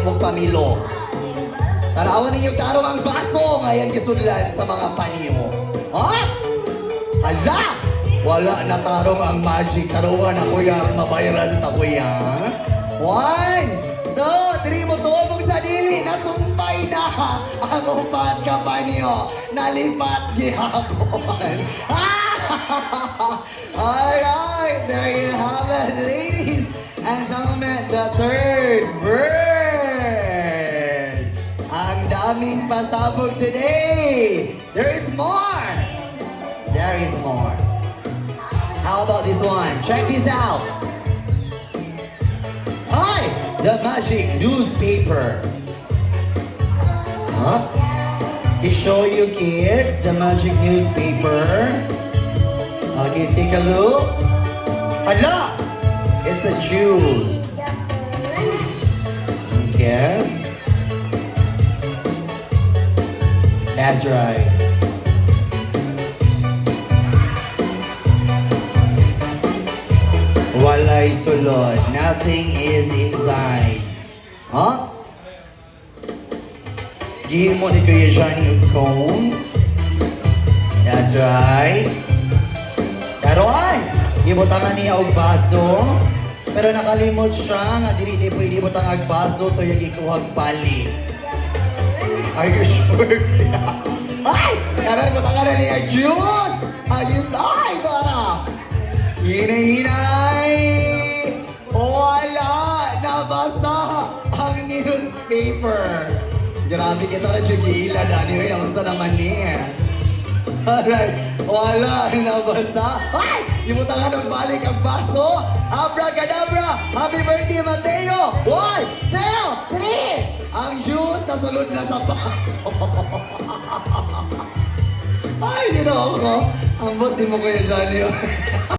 mong pamilo. Tarawan ninyo tarong ang baso ngayon kisudlan sa mga paniyo. What? Hala! Wala na tarong ang magic. Karuan ako yung mabayaran ta kuya. 1, 2, 3 mo tuwag sa dili. Nasumpay na ang upat ka paniyo. Nalipat gihapon. Alright, there you have it, ladies and gentlemen, the third bird. Ang daming pasabog today. There is more. There is more. How about this one? Check this out. Hi, the magic newspaper. Oops. We show you kids the magic newspaper. Okay, take a look. Hala! It's a juice. Okay. That's right. Walay sulod. Nothing is inside. Oops. Give mo ni Kuya Johnny a cone. That's right. Karoan! Ibutangan niya og baso. Pero nakalimot siya nga dili di pwede ibutang og baso so yung ikuhag bali. Are you sure? Ay! Karoan ibutangan na niya juice! Ayos! Ay! Tara! Hinay-hinay! Wala! Nabasa ang newspaper! Grabe kita na siya gila. Dani, ang sa naman niya. Alright, wala, nabasa. Ay! Imutan nga ng balik ang baso. Abracadabra! Happy birthday, Mateo! 1, 2, 3! Ang juice nasunod na sa baso. Ay, dito ako. Ang buti mo, Kuya Johnny.